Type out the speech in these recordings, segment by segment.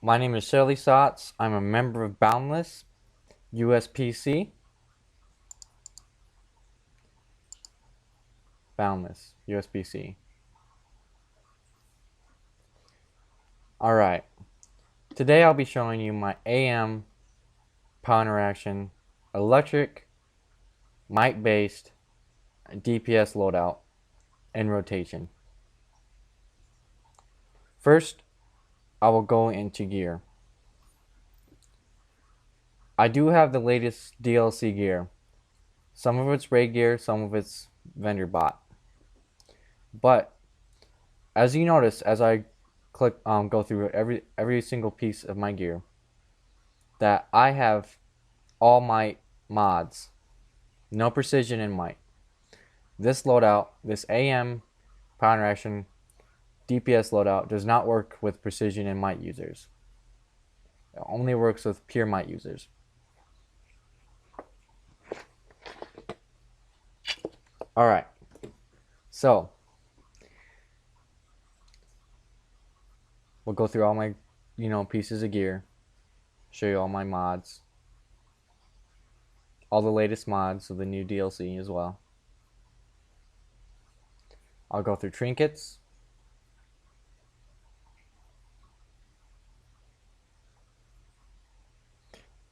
My name is Shelly. I'm a member of Boundless, uspc. Boundless, uspc. Alright, today I'll be showing you my AM power interaction, electric, mic-based, DPS loadout, and rotation. First, I will go into gear. I do have the latest DLC gear. Some of it's raid gear, some of it's vendor bot. But as you notice, as I go through every single piece of my gear, that I have all my mods, no precision in might. This loadout, this AM power interaction DPS loadout, does not work with precision and might users. It only works with pure might users. Alright, so we'll go through all my pieces of gear, show you all my mods, all the latest mods of the new DLC as well. I'll go through trinkets,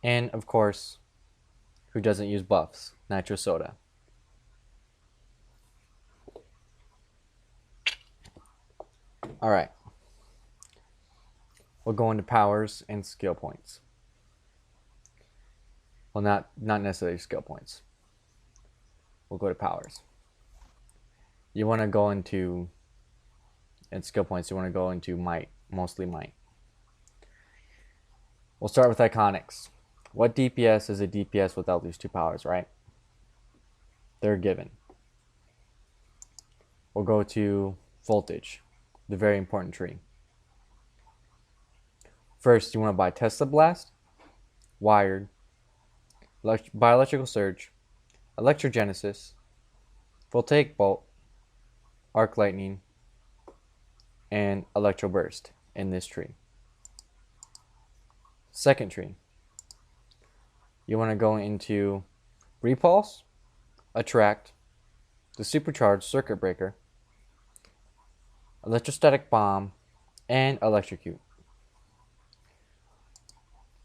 and of course, who doesn't use buffs? Nitro soda. Alright, we'll go into powers and skill points. Well, not necessarily skill points. We'll go to powers. You want to go into, and skill points, you want to go into might, mostly might. We'll start with iconics. What DPS is a DPS without these two powers, right? They're given. We'll go to voltage, the very important tree. First, you want to buy Tesla Blast, Wired, Bioelectrical Surge, Electrogenesis, Voltaic Bolt, Arc Lightning, and Electro Burst in this tree. Second tree, you want to go into Repulse, Attract, the Supercharged Circuit Breaker, Electrostatic Bomb, and Electrocute.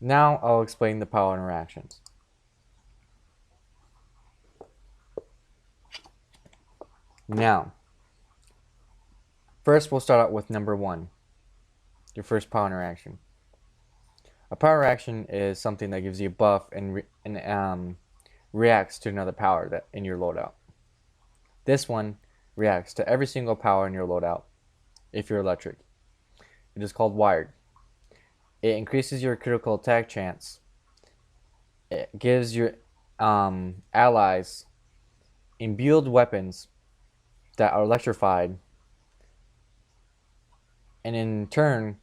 Now I'll explain the power interactions. Now, first we'll start out with number 1, your first power interaction. A power interaction is something that gives you a buff and reacts to another power that in your loadout. This one reacts to every single power in your loadout if you're electric. It is called Wired. It increases your critical attack chance. It gives your allies imbued weapons that are electrified, and in turn,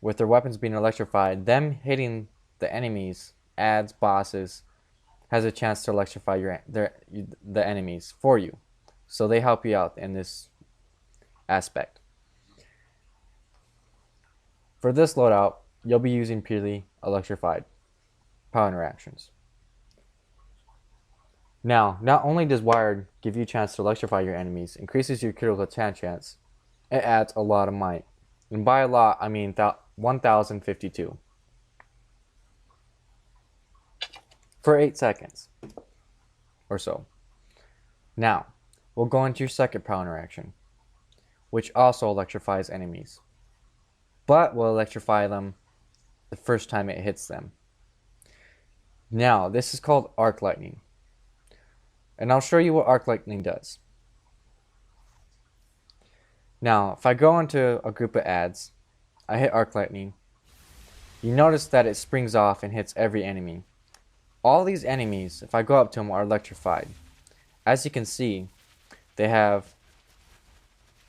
with their weapons being electrified, them hitting the enemies, adds bosses, has a chance to electrify the enemies for you. So they help you out in this aspect. For this loadout, you'll be using purely electrified power interactions. Now, not only does Wired give you a chance to electrify your enemies, increases your critical attack chance, it adds a lot of might. And by a lot, I mean 1052. For 8 seconds or so. Now, we'll go into your second power interaction, which also electrifies enemies, but will electrify them the first time it hits them. Now, this is called Arc Lightning. And I'll show you what Arc Lightning does. Now, if I go into a group of ads, I hit Arc Lightning, you notice that it springs off and hits every enemy. All these enemies, if I go up to them, are electrified. As you can see, they have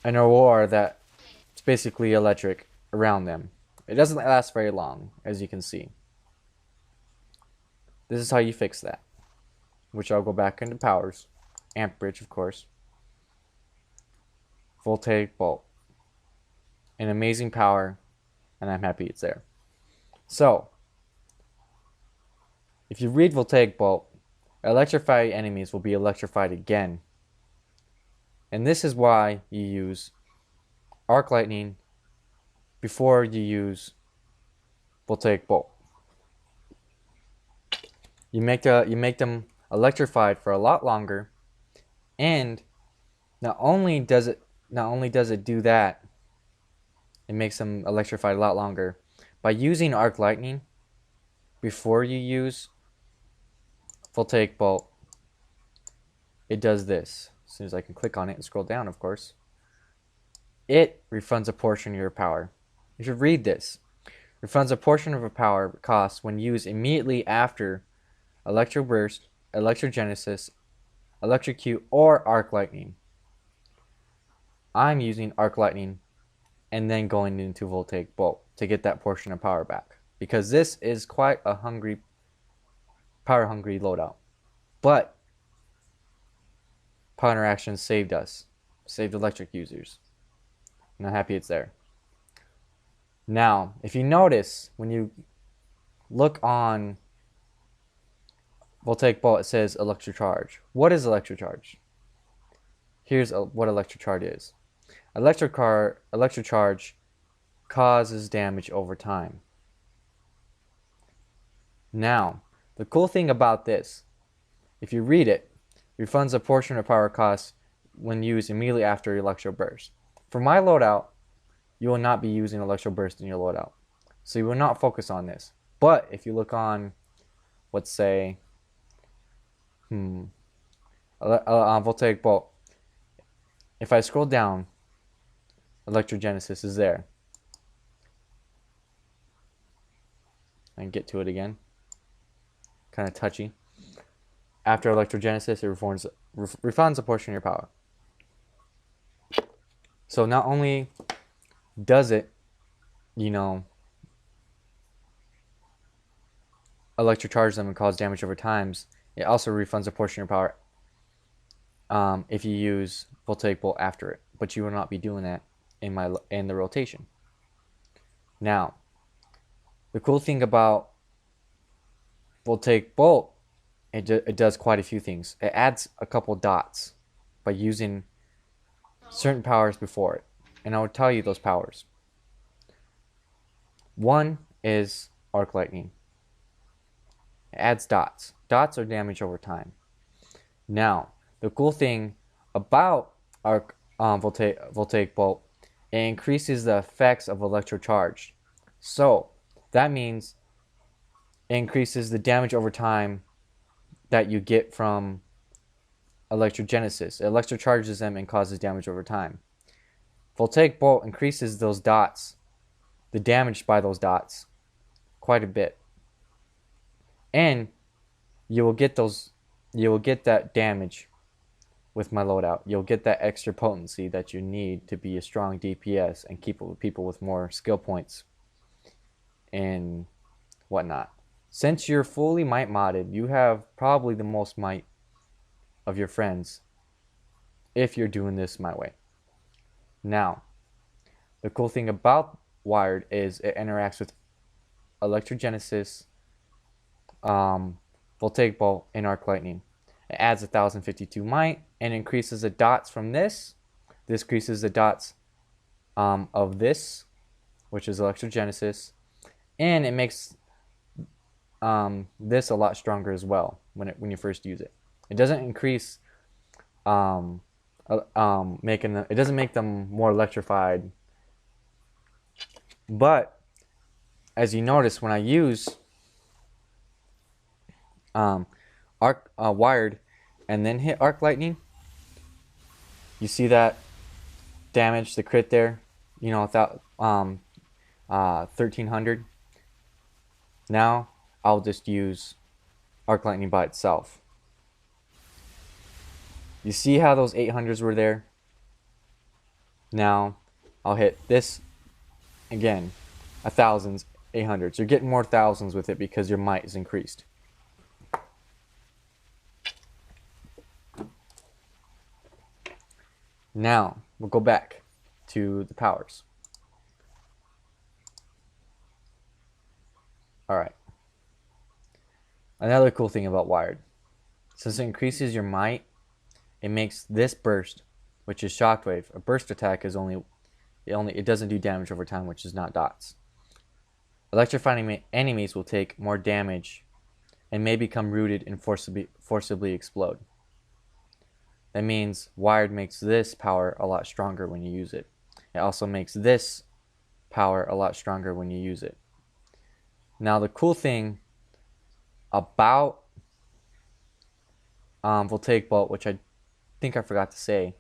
an aurora that's basically electric around them. It doesn't last very long, as you can see. This is how you fix that, which I'll go back into powers. Amp Bridge, of course. Voltaic Bolt. An amazing power, and I'm happy it's there. So, if you read Voltaic Bolt, electrified enemies will be electrified again. And this is why you use Arc Lightning before you use Voltaic Bolt. You make them electrified for a lot longer, and not only does it do that, it makes them electrified a lot longer. By using Arc Lightning before you use Voltaic Bolt, it does this. As soon as I can click on it and scroll down, of course, it refunds a portion of your power. You should read this. Refunds a portion of a power cost when used immediately after Electro Burst, Electrogenesis, Electrocute, or Arc Lightning. I'm using Arc Lightning and then going into Voltaic Bolt to get that portion of power back, because this is quite a power hungry loadout. But power interactions saved us, saved electric users, and I'm happy it's there. Now, if you notice, when you look on Voltaic Bolt, it says Electrocharge. What is Electrocharge? Here's what Electrocharge is. Electrocharge causes damage over time. Now, the cool thing about this, if you read it, refunds a portion of power cost when used immediately after Electro Burst. For my loadout, you will not be using Electro Burst in your loadout, so you will not focus on this. But if you look on, let's say, Voltaic Bolt, if I scroll down, Electrogenesis is there. I can get to it again. Kind of touchy. After Electrogenesis, it refunds a portion of your power. So not only does it, electrocharge them and cause damage over times, it also refunds a portion of your power if you use Voltaic Bolt after it. But you will not be doing that in the rotation. Now, the cool thing about Voltaic Bolt, it does quite a few things. It adds a couple dots by using certain powers before it. And I will tell you those powers. One is Arc Lightning. It adds dots. Dots are damage over time. Now, the cool thing about Voltaic Bolt, it increases the effects of Electrocharge. So, that means it increases the damage over time that you get from Electrogenesis. It electrocharges them and causes damage over time. Voltaic Bolt increases those dots, the damage by those dots, quite a bit. And you will get that damage with my loadout. You'll get that extra potency that you need to be a strong DPS and keep it with people with more skill points and whatnot. Since you're fully might modded, you have probably the most might of your friends if you're doing this my way. Now, the cool thing about Wired is it interacts with Electrogenesis, Voltaic Bolt, and Arc Lightning. It adds 1052 might and increases the dots from this. This increases the dots of this, which is Electrogenesis, and it makes this a lot stronger as well when you first use it. It doesn't increase it doesn't make them more electrified. But as you notice, when I use Wired and then hit Arc Lightning, you see that damage, the crit there, 1300. Now I'll just use Arc Lightning by itself. You see how those 800s were there? Now I'll hit this again, 1000s, 800s. You're getting more thousands with it because your might is increased. Now we'll go back to the powers. Alright. Another cool thing about wired. Since it increases your might, it makes this burst, which is shockwave. A burst attack is it doesn't do damage over time, which is not dots. Electrifying enemies will take more damage and may become rooted and forcibly explode. That means wired makes this power a lot stronger when you use it. It also makes this power a lot stronger when you use it. Now the cool thing about Voltaic Bolt, which I think I forgot to say,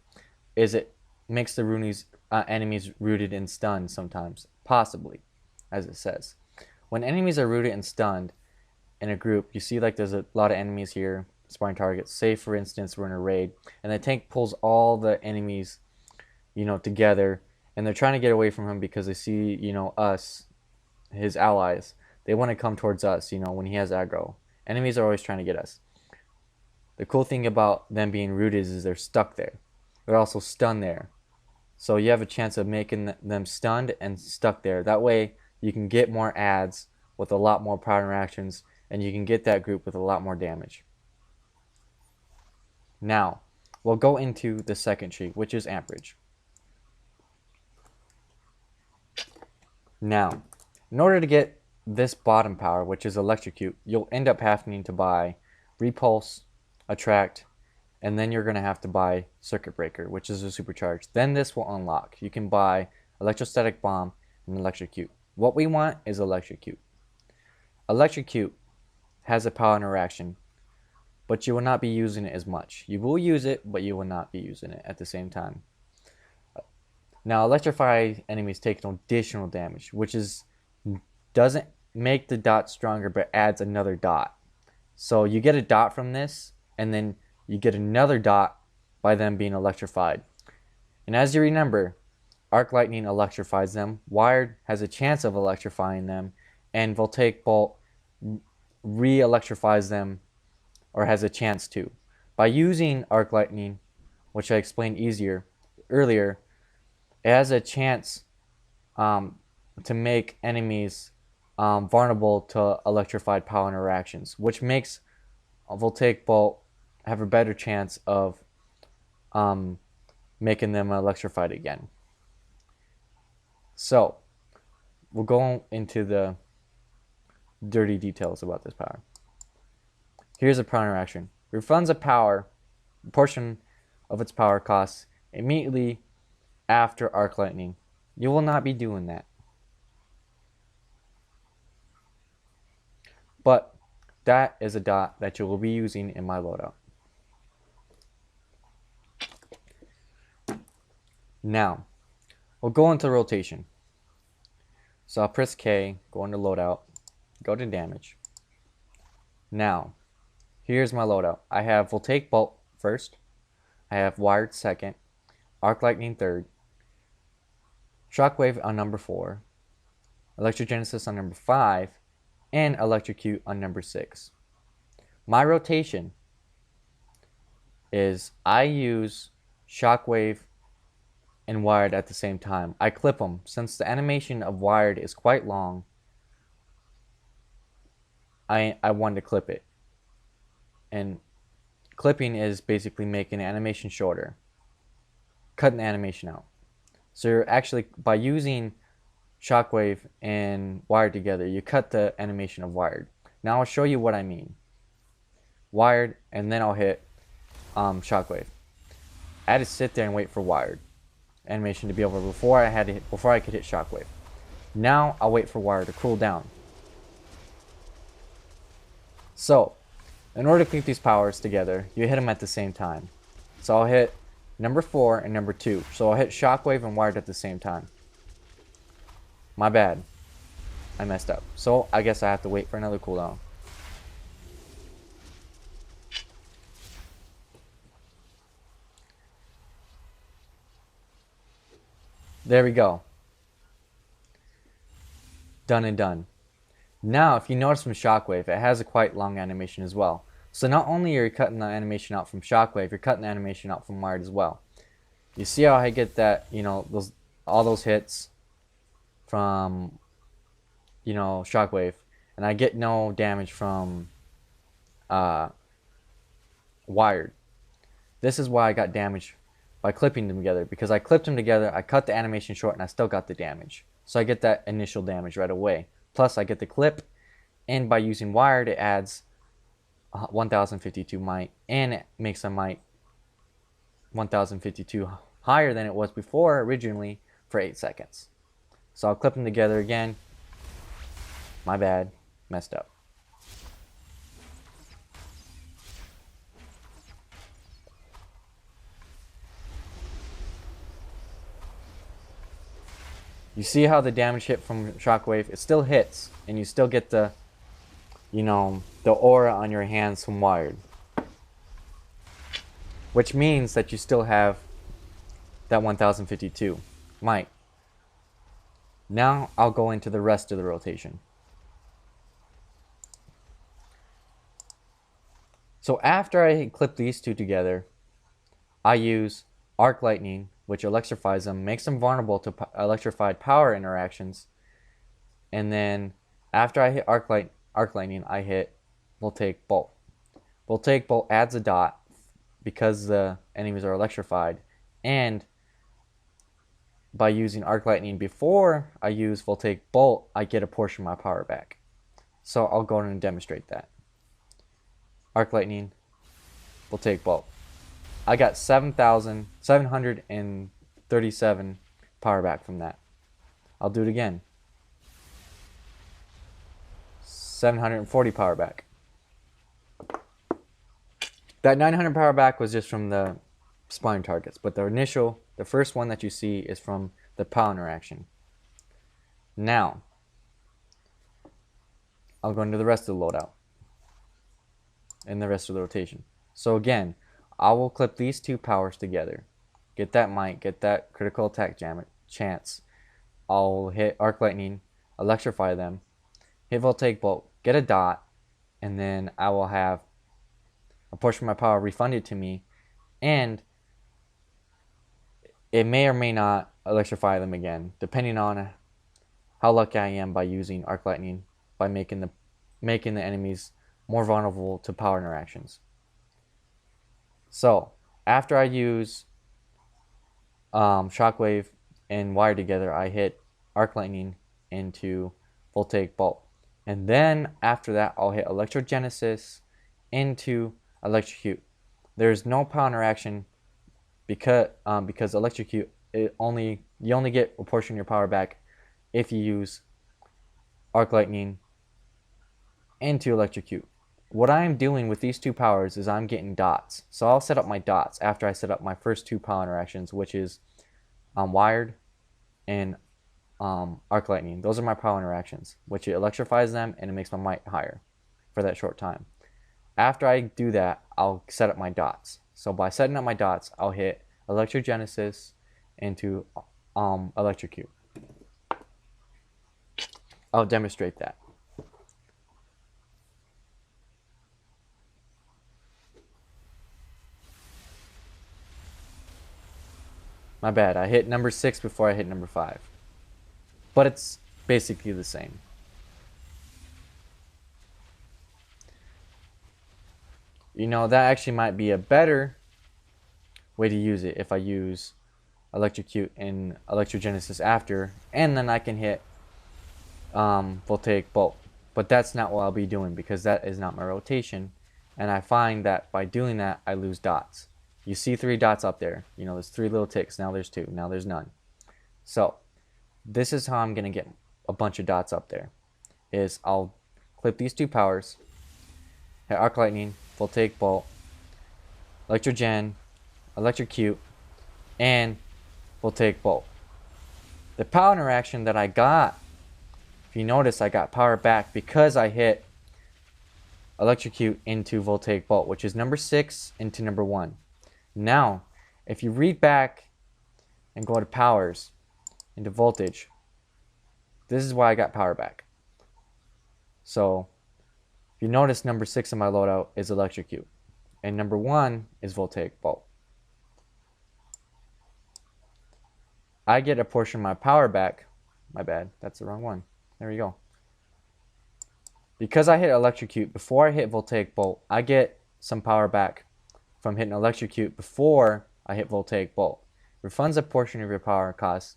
is it makes the enemies rooted and stunned sometimes, possibly, as it says. When enemies are rooted and stunned in a group, you see like there's a lot of enemies here, spawning targets. Say for instance we're in a raid, and the tank pulls all the enemies, together, and they're trying to get away from him because they see, us, his allies. They want to come towards us, when he has aggro. Enemies are always trying to get us. The cool thing about them being rooted is they're stuck there. They're also stunned there. So you have a chance of making them stunned and stuck there. That way you can get more adds with a lot more power interactions, and you can get that group with a lot more damage. Now, we'll go into the second tree, which is amperage. Now, in order to get this bottom power, which is electrocute, you'll end up having to buy repulse, attract, and then you're going to have to buy circuit breaker, which is a supercharge. Then this will unlock. You can buy electrostatic bomb and electrocute. What we want is electrocute. Electrocute has a power interaction, but you will not be using it as much. You will use it, but you will not be using it at the same time. Now, electrified enemies take an additional damage, which doesn't make the dot stronger, but adds another dot. So you get a dot from this, and then you get another dot by them being electrified. And as you remember, arc lightning electrifies them, wired has a chance of electrifying them, and Voltaic Bolt re-electrifies them, or has a chance to. By using arc lightning, which I explained earlier, it has a chance to make enemies vulnerable to electrified power interactions, which makes Voltaic Bolt have a better chance of making them electrified again. So, we'll go into the dirty details about this power. Here's a power interaction. Refunds a portion of its power costs immediately after arc lightning. You will not be doing that. But that is a dot that you will be using in my loadout. Now, we'll go into rotation. So I'll press K, go into loadout, go to damage. Now, here's my loadout. I have Voltaic Bolt first, I have wired second, arc lightning third, shockwave on number 4, electrogenesis on number 5, and electrocute on number 6. My rotation is I use shockwave and wired at the same time. I clip them. Since the animation of wired is quite long, I wanted to clip it. And clipping is basically making the animation shorter, cutting the animation out. So you're actually, by using shockwave and wired together, you cut the animation of wired. Now I'll show you what I mean. Wired, and then I'll hit shockwave. I had to sit there and wait for wired animation to be over before I could hit shockwave. Now I'll wait for wired to cool down. So, in order to keep these powers together, you hit them at the same time. So I'll hit number 4 and number 2. So I'll hit shockwave and wired at the same time. My bad. I messed up. So I guess I have to wait for another cooldown. There we go. Done and done. Now, if you notice from shockwave, it has a quite long animation as well. So not only are you cutting the animation out from shockwave, you're cutting the animation out from wired as well. You see how I get that, all those hits from, shockwave, and I get no damage from wired. This is why I got damage by clipping them together, because I clipped them together, I cut the animation short, and I still got the damage. So I get that initial damage right away. Plus I get the clip, and by using wired it adds 1052 might, and it makes a might 1052 higher than it was before originally for 8 seconds. So I'll clip them together again. My bad, messed up. You see how the damage hit from Shockwave? It still hits, and you still get the, the aura on your hands from wired. Which means that you still have that 1052 might. Now I'll go into the rest of the rotation. So after I clip these two together, I use Arc Lightning, which electrifies them, makes them vulnerable to electrified power interactions. And then after I hit Arc Lightning, I hit Voltaic Bolt. Voltaic Bolt adds a dot because the enemies are electrified, and by using Arc Lightning before I use Voltaic Bolt, I get a portion of my power back. So I'll go ahead and demonstrate that. Arc Lightning, Voltaic Bolt. I got 7,737 power back from that. I'll do it again. 740 power back. That 900 power back was just from the spawning targets, but the first one that you see is from the POW interaction. Now, I'll go into the rest of the loadout and the rest of the rotation. So again, I will clip these two powers together. Get that might, get that critical attack chance. I'll hit Arc Lightning, electrify them, hit Voltaic Bolt, get a dot, and then I will have a portion of my power refunded to me, and it may or may not electrify them again, depending on how lucky I am by using Arc Lightning, by making the enemies more vulnerable to power interactions. So after I use Shockwave and Wire together, I hit Arc Lightning into Voltaic Bolt, and then after that I'll hit Electrogenesis into Electrocute. There's no power interaction because Electrocute, you only get a portion of your power back if you use Arc Lightning into Electrocute. What I'm doing with these two powers is I'm getting dots. So I'll set up my dots after I set up my first two power interactions, which is Wired and Arc Lightning. Those are my power interactions, which it electrifies them and it makes my might higher for that short time. After I do that, I'll set up my dots. So by setting up my dots, I'll hit Electrogenesis into Electrocute. I'll demonstrate that. My bad, I hit number 6 before I hit number 5. But it's basically the same. That actually might be a better way to use it if I use Electrocute and Electrogenesis after, and then I can hit Voltaic Bolt. But that's not what I'll be doing because that is not my rotation, and I find that by doing that I lose dots. You see 3 dots up there. There's 3 little ticks. Now there's 2. Now there's none. So this is how I'm going to get a bunch of dots up there. Is I'll clip these 2 powers, hit Arc Lightning, Voltaic Bolt, Electrogen, Electrocute, and Voltaic Bolt. The power interaction that I got, if you notice, I got power back because I hit Electrocute into Voltaic Bolt, which is number 6 into number 1. Now, if you read back and go to powers, into voltage, this is why I got power back. So, if you notice, number 6 in my loadout is Electrocute, and number 1 is Voltaic Bolt. I get a portion of my power back. My bad, that's the wrong one. There we go. Because I hit electrocute before I hit voltaic bolt, I get some power back from hitting electrocute before I hit voltaic bolt. Refunds a portion of your power costs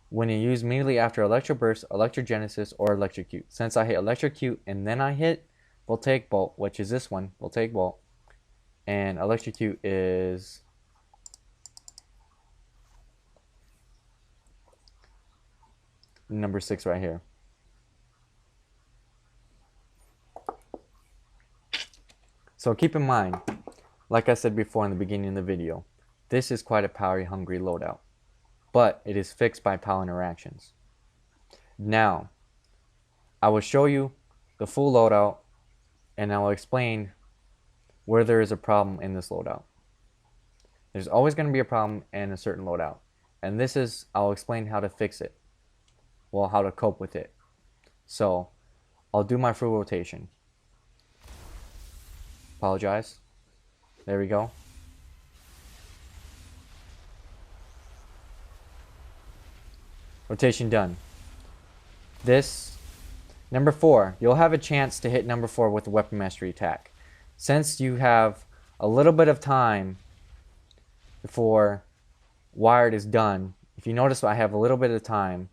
when you use immediately after electroburst, electrogenesis, or electrocute. Since I hit electrocute and then I hit voltaic bolt, which is this one, voltaic bolt, and electrocute is number 6 right here. So keep in mind, like I said before in the beginning of the video, this is quite a power hungry loadout, but it is fixed by power interactions. Now, I will show you the full loadout and I will explain where there is a problem in this loadout. There's always going to be a problem in a certain loadout, and this is, I'll explain how to fix it, well, how to cope with it. So I'll do my full rotation. Apologize. There we go. Rotation done. This, number 4, you'll have a chance to hit number 4 with the weapon mastery attack. Since you have a little bit of time before wired is done, if you notice I have a little bit of time,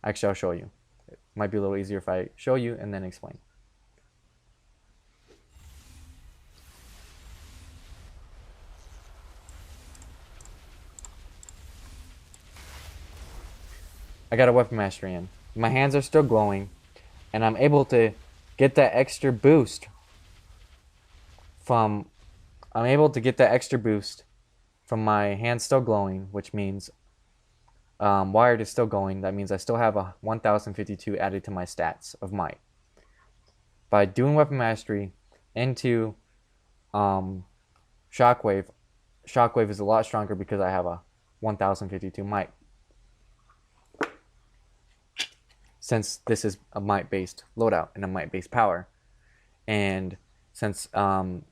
actually I'll show you. It might be a little easier if I show you and then explain. I got a weapon mastery in. My hands are still glowing, and I'm able to get that extra boost from my hands still glowing, which means wired is still going. That means I still have a 1052 added to my stats of might. By doing weapon mastery into shockwave is a lot stronger because I have a 1052 might. Since this is a might-based loadout and a might-based power, and since shockwave,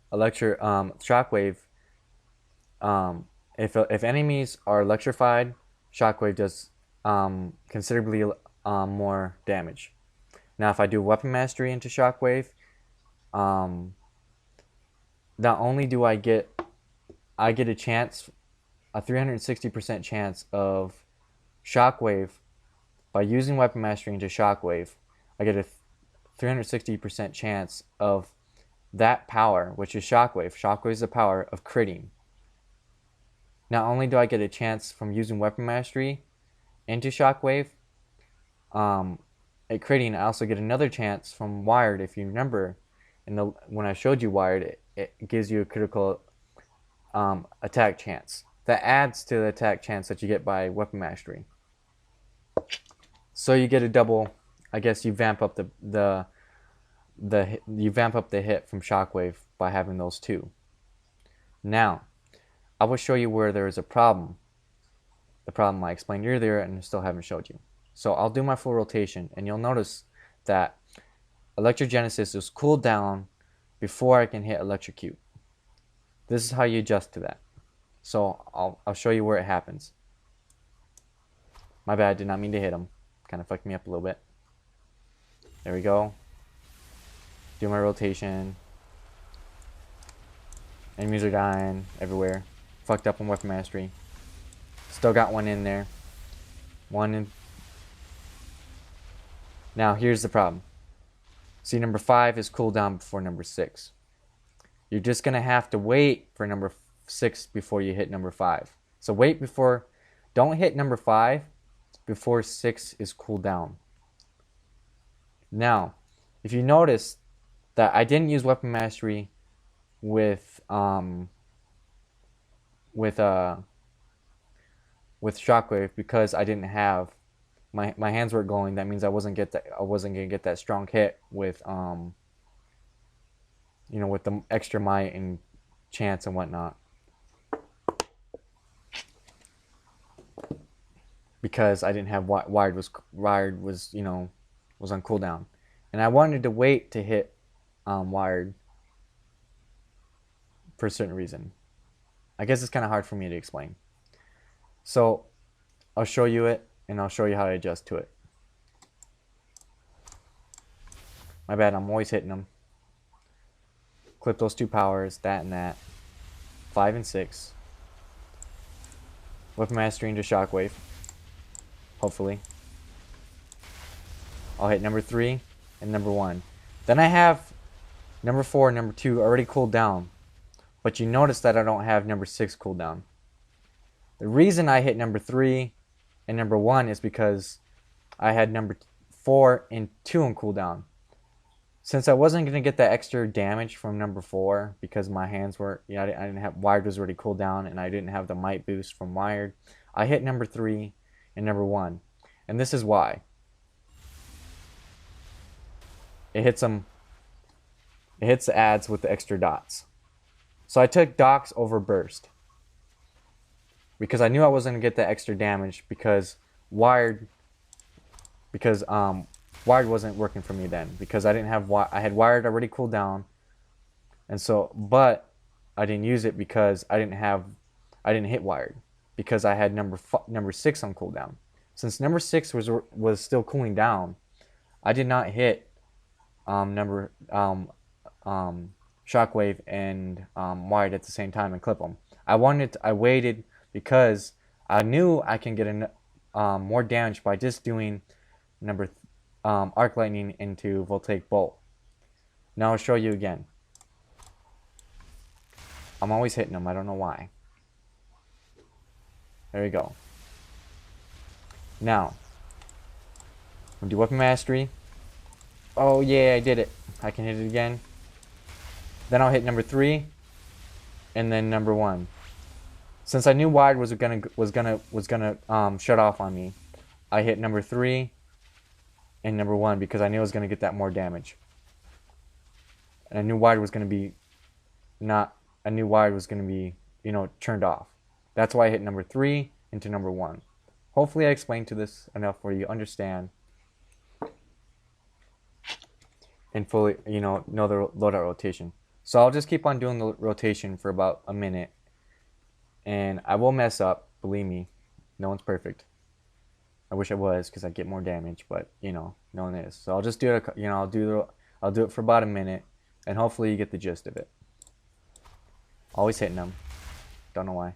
if enemies are electrified, shockwave does considerably more damage. Now, if I do weapon mastery into shockwave, not only do I get a chance, a 360% chance of shockwave. By using weapon mastery into shockwave, I get a 360% chance of that power, which is shockwave. Shockwave is the power of critting. Not only do I get a chance from using weapon mastery into shockwave, at critting, I also get another chance from wired. If you remember, when I showed you wired, it gives you a critical attack chance. That adds to the attack chance that you get by weapon mastery. So you get a double. I guess you vamp up the hit from shockwave by having those two. Now, I will show you where there is a problem. The problem I explained earlier and still haven't showed you. So I'll do my full rotation, and you'll notice that electrogenesis is cooled down before I can hit electrocute. This is how you adjust to that. So I'll show you where it happens. My bad, did not mean to hit him. Kind of fucked me up a little bit. There we go. Do my rotation. Enemies are dying everywhere. Fucked up on weapon mastery. Still got one in there. One in. Now here's the problem. See, number 5 is cooled down before number 6. You're just gonna have to wait for number 6 before you hit number 5. So wait before. Don't hit number 5 before 6 is cooled down. Now, if you notice that I didn't use weapon mastery with shockwave because I didn't have my hands weren't going. That means I wasn't gonna get that strong hit with with the extra might and chance and whatnot. Because I didn't have wired was on cooldown, and I wanted to wait to hit wired for a certain reason. I guess it's kind of hard for me to explain. So I'll show you it, and I'll show you how to adjust to it. My bad, I'm always hitting them. Clip those 2 powers, that and that. 5 and 6. Weapon mastery into shockwave. Hopefully. I'll hit number 3 and number 1. Then I have number 4 and number 2 already cooled down. But you notice that I don't have number 6 cooled down. The reason I hit number 3 and number 1 is because I had number 4 and 2 on cooldown. Since I wasn't going to get that extra damage from number 4 because my hands were, I didn't have, Wired was already cooled down and I didn't have the might boost from Wired, I hit number 3 and number 1. And this is why. It hits them, it hits the ads with the extra dots. So I took Docs over Burst. Because I knew I wasn't going to get that extra damage because Wired wasn't working for me then because I didn't have I had Wired already cooled down, and so but I didn't use it because I didn't hit Wired because I had number 6 on cooldown. Since number 6 was still cooling down, I did not hit Shockwave and Wired at the same time and clip them. I waited because I knew I can get more damage by just doing Arc Lightning into Voltaic Bolt. Now I'll show you again. I'm always hitting them. I don't know why. There you go. Now, we'll do Weapon Mastery. Oh yeah, I did it. I can hit it again. Then I'll hit number 3, and then number 1. Since I knew Wired was gonna shut off on me, I hit number 3 and number 1 because I knew I was gonna get that more damage. And I knew Wired was gonna be turned off. That's why I hit number 3 into number 1. Hopefully I explained to this enough where you understand and fully know the loadout rotation. So I'll just keep on doing the rotation for about a minute. And I will mess up, believe me. No one's perfect. I wish I was, because I'd get more damage, but no one is. So I'll just do it. I'll do it for about a minute, and hopefully you get the gist of it. Always hitting them. Don't know why.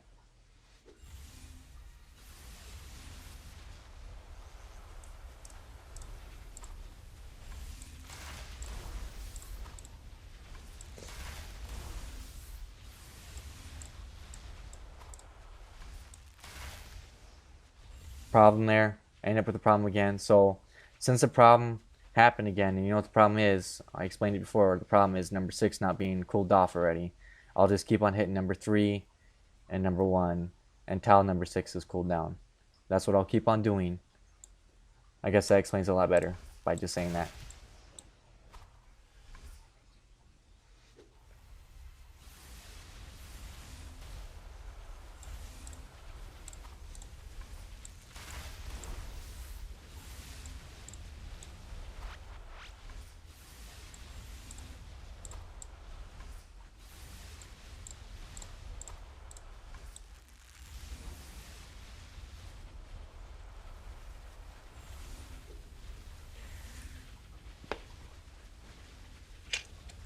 Problem there. I end up with a problem again. So since the problem happened again, and you know what the problem is, I explained it before, the problem is number 6 not being cooled off already. I'll just keep on hitting number 3 and number 1 until number 6 is cooled down. That's what I'll keep on doing. I guess that explains a lot better by just saying that.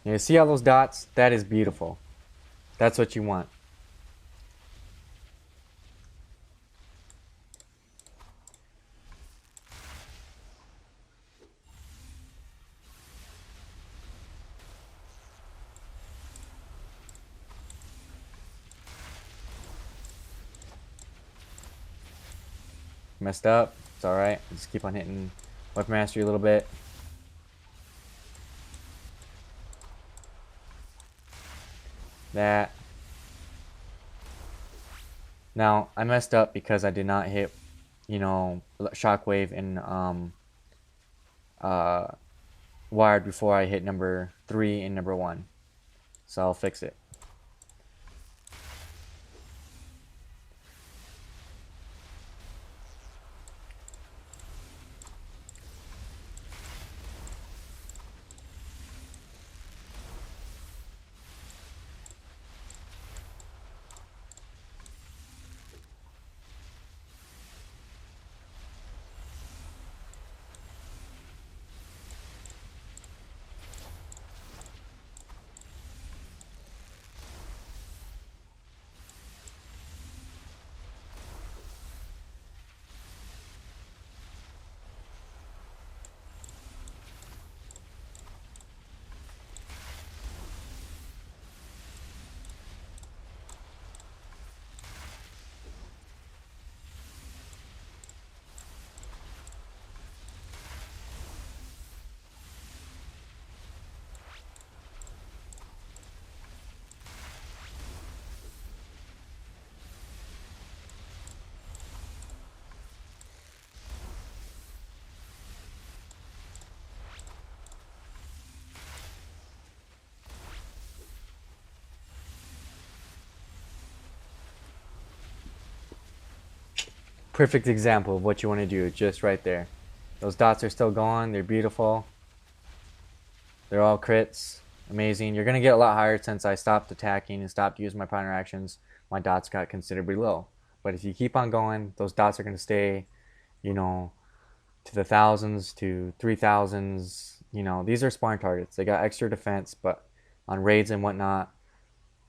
You see all those dots? That is beautiful. That's what you want. Messed up. It's alright. Just keep on hitting Weapon Mastery a little bit. That. Now, I messed up because I did not hit, Shockwave and Wired before I hit number 3 and number 1. So I'll fix it. perfect example of what you want to do, just right there. Those dots are still going. They're beautiful. They're all crits. Amazing. You're going to get a lot higher since I stopped attacking and stopped using my power interactions. My dots got considerably low. But if you keep on going, those dots are going to stay, you know, to the thousands, to 3,000s. You know, these are spawn targets. They got extra defense, but on raids and whatnot,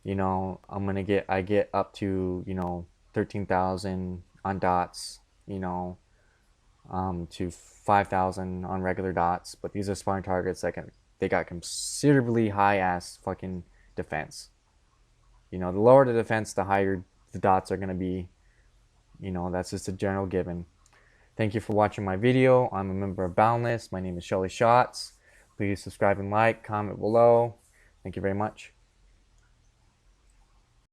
you know, I get up to, you know, 13,000 on dots, you know, to 5,000 on regular dots. But these are spawn targets that they got considerably high ass fucking defense. You know, the lower the defense, the higher the dots are gonna be. You know, that's just a general given. Thank you for watching my video. I'm a member of Boundless. My name is Shelly Shots. Please subscribe and like, comment below. Thank you very much.